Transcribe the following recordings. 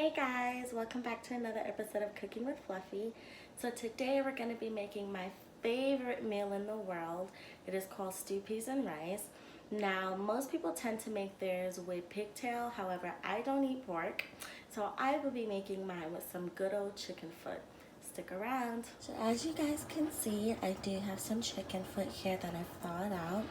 Hey guys, welcome back to another episode of Cooking with Fluffy. So today we're going to be making my favorite meal in the world. It is called stew peas and rice. Now, most people tend to make theirs with pigtail. However, I don't eat pork, so I will be making mine with some good old chicken foot. Stick around. So as you guys can see, I do have some chicken foot here that I've thawed out.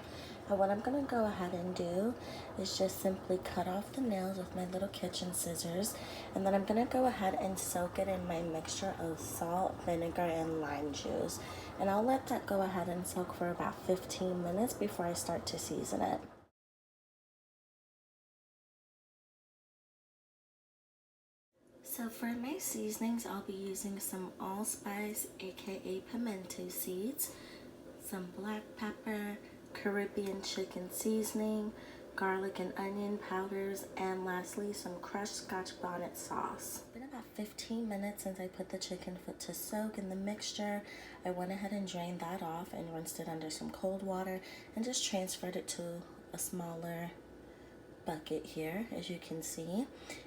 And what I'm going to go ahead and do is just simply cut off the nails with my little kitchen scissors. And then I'm going to go ahead and soak it in my mixture of salt, vinegar, and lime juice. And I'll let that go ahead and soak for about 15 minutes before I start to season it. So for my seasonings, I'll be using some allspice, aka pimento seeds, some black pepper, Caribbean chicken seasoning, garlic and onion powders, and lastly some crushed Scotch bonnet sauce. It's been about 15 minutes since I put the chicken foot to soak in the mixture. I went ahead and drained that off and rinsed it under some cold water and just transferred it to a smaller bucket here, as you can see.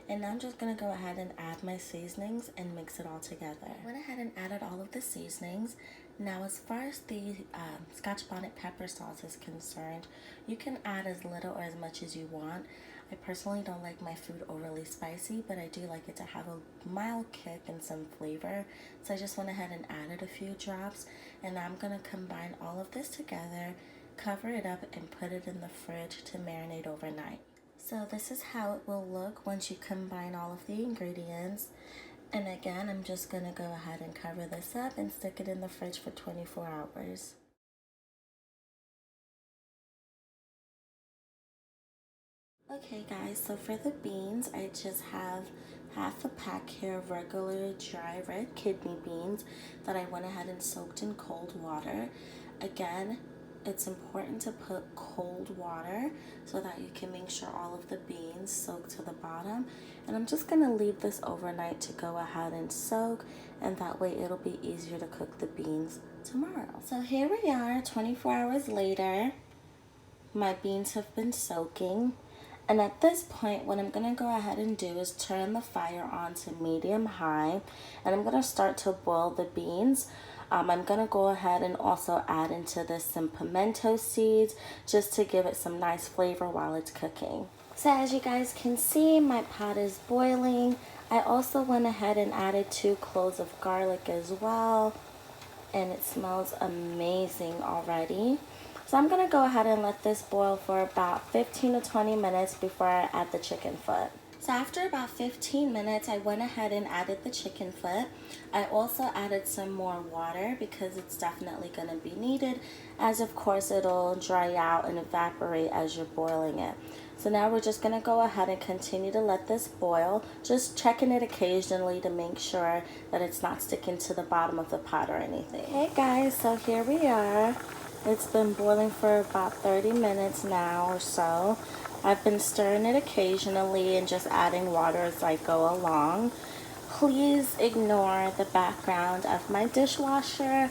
And now I'm just going to go ahead and add my seasonings and mix it all together. I went ahead and added all of the seasonings. Now as far as the Scotch bonnet pepper sauce is concerned, you can add as little or as much as you want. I personally don't like my food overly spicy, but I do like it to have a mild kick and some flavor. So I just went ahead and added a few drops, and now I'm going to combine all of this together, cover it up, and put it in the fridge to marinate overnight. So this is how it will look once you combine all of the ingredients. And again, I'm just going to go ahead and cover this up and stick it in the fridge for 24 hours. Okay guys, so for the beans, I just have half a pack here of regular dry red kidney beans that I went ahead and soaked in cold water. Again, it's important to put cold water so that you can make sure all of the beans soak to the bottom. And I'm just going to leave this overnight to go ahead and soak, and that way it'll be easier to cook the beans tomorrow. So here we are 24 hours later. My beans have been soaking. And at this point, what I'm going to go ahead and do is turn the fire on to medium-high. And I'm going to start to boil the beans. I'm going to go ahead and also add into this some pimento seeds just to give it some nice flavor while it's cooking. So as you guys can see, my pot is boiling. I also went ahead and added 2 cloves of garlic as well. And it smells amazing already. So I'm going to go ahead and let this boil for about 15 to 20 minutes before I add the chicken foot. So after about 15 minutes, I went ahead and added the chicken foot. I also added some more water because it's definitely going to be needed, as of course it'll dry out and evaporate as you're boiling it. So now we're just going to go ahead and continue to let this boil, just checking it occasionally to make sure that it's not sticking to the bottom of the pot or anything. Hey guys, so here we are. It's been boiling for about 30 minutes now or so. I've been stirring it occasionally and just adding water as I go along. Please ignore the background of my dishwasher.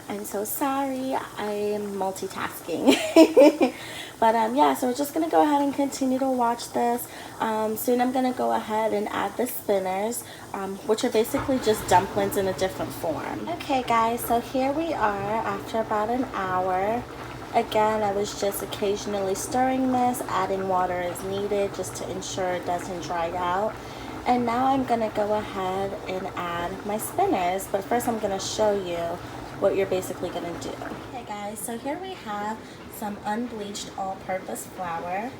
I'm so sorry. I am multitasking. But yeah, so we're just going to go ahead and continue to watch this. Soon I'm going to go ahead and add the spinners, which are basically just dumplings in a different form. Okay guys, so here we are after about an hour. Again, I was just occasionally stirring this, adding water as needed just to ensure it doesn't dry out. And now I'm going to go ahead and add my spinners, but first I'm going to show you what you're basically going to do. Okay guys, so here we have some unbleached all-purpose flour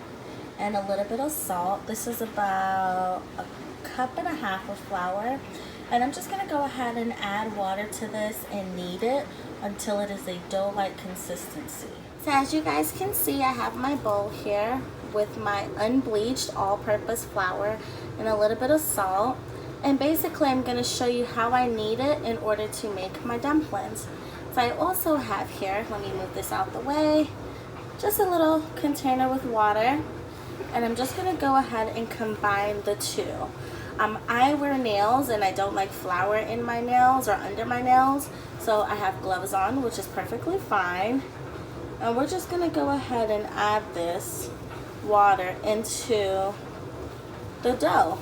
and a little bit of salt. This is about a cup and a half of flour. And I'm just going to go ahead and add water to this and knead it until it is a dough-like consistency. So as you guys can see, I have my bowl here with my unbleached all-purpose flour and a little bit of salt. And basically I'm going to show you how I knead it in order to make my dumplings. So I also have here, let me move this out the way, just a little container with water. And I'm just going to go ahead and combine the two. I wear nails and I don't like flour in my nails or under my nails, so I have gloves on, which is perfectly fine. And we're just going to go ahead and add this water into the dough.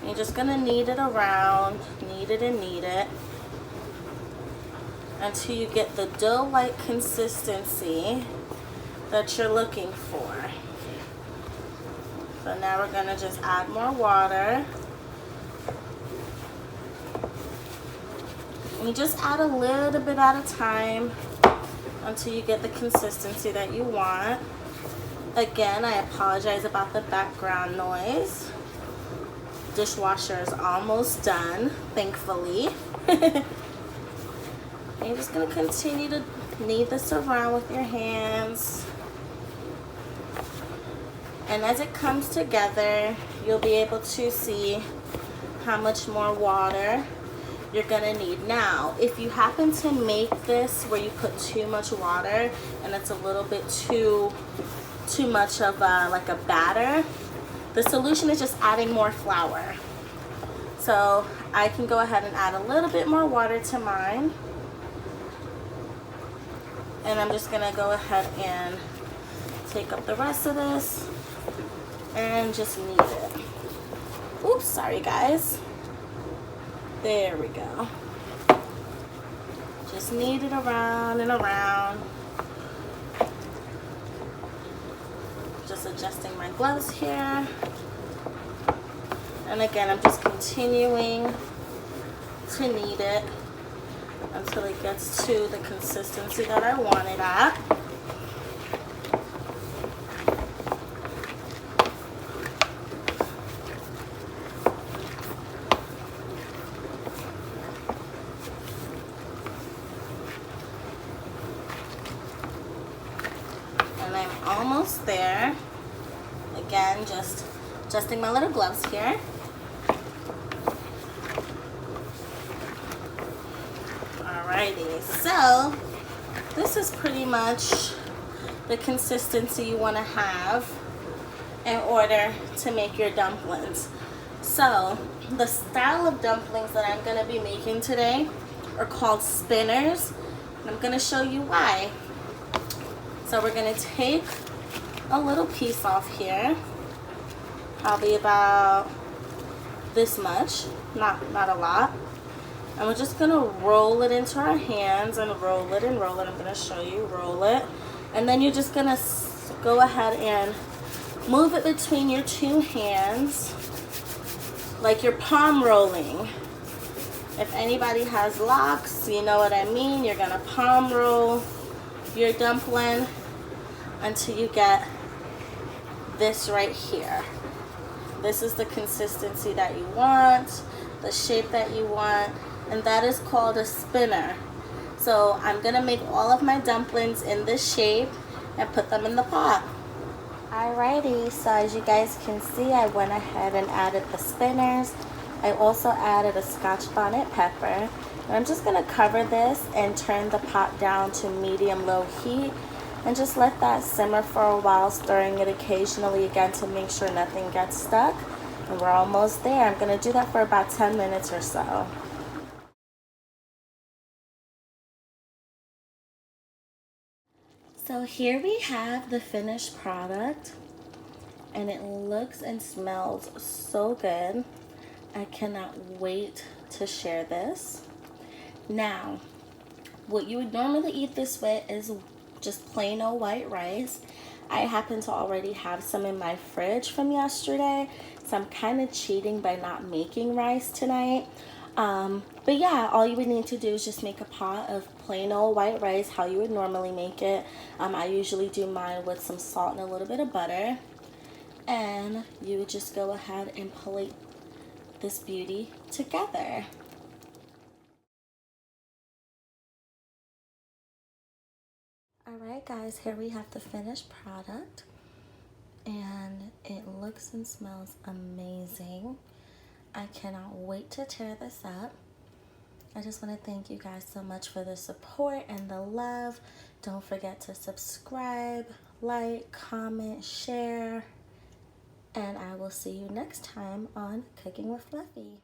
You're just gonna knead it around, knead it and knead it until you get the dough-like consistency that you're looking for. So now we're gonna just add more water. And you just add a little bit at a time until you get the consistency that you want. Again, I apologize about the background noise. Dishwasher is almost done, thankfully. And you're just gonna continue to knead this around with your hands. And as it comes together, you'll be able to see how much more water you're gonna need. Now, if you happen to make this where you put too much water and it's a little bit too much of like a batter, the solution is just adding more flour. So I can go ahead and add a little bit more water to mine. And I'm just gonna go ahead and take up the rest of this and just knead it. Oops, sorry guys. There we go. Just knead it around and around. Just adjusting my gloves here. And again, I'm just continuing to knead it until it gets to the consistency that I want it at. And I'm almost there. Again, just adjusting my little gloves here. Alrighty, so this is pretty much the consistency you want to have in order to make your dumplings. So the style of dumplings that I'm going to be making today are called spinners, and I'm going to show you why. So we're going to take a little piece off here, probably about this much, not a lot. And we're just gonna roll it into our hands and roll it and roll it. I'm gonna show you, roll it. And then you're just gonna go ahead and move it between your two hands like you're palm rolling. If anybody has locks, you know what I mean. You're gonna palm roll your dumpling until you get this right here. This is the consistency that you want, the shape that you want. And that is called a spinner. So I'm gonna make all of my dumplings in this shape and put them in the pot. Alrighty, so as you guys can see, I went ahead and added the spinners. I also added a Scotch bonnet pepper. And I'm just gonna cover this and turn the pot down to medium-low heat and just let that simmer for a while, stirring it occasionally again to make sure nothing gets stuck. And we're almost there. I'm gonna do that for about 10 minutes or so. So here we have the finished product, and it looks and smells so good. I cannot wait to share this. Now, what you would normally eat this with is just plain old white rice. I happen to already have some in my fridge from yesterday, so I'm kind of cheating by not making rice tonight. But yeah, all you would need to do is just make a pot of plain old white rice how you would normally make it. I usually do mine with some salt and a little bit of butter. And you would just go ahead and plate this beauty together. Alright guys, here we have the finished product. And it looks and smells amazing. I cannot wait to tear this up. I just want to thank you guys so much for the support and the love. Don't forget to subscribe, like, comment, share, and I will see you next time on Cooking with Fluffy.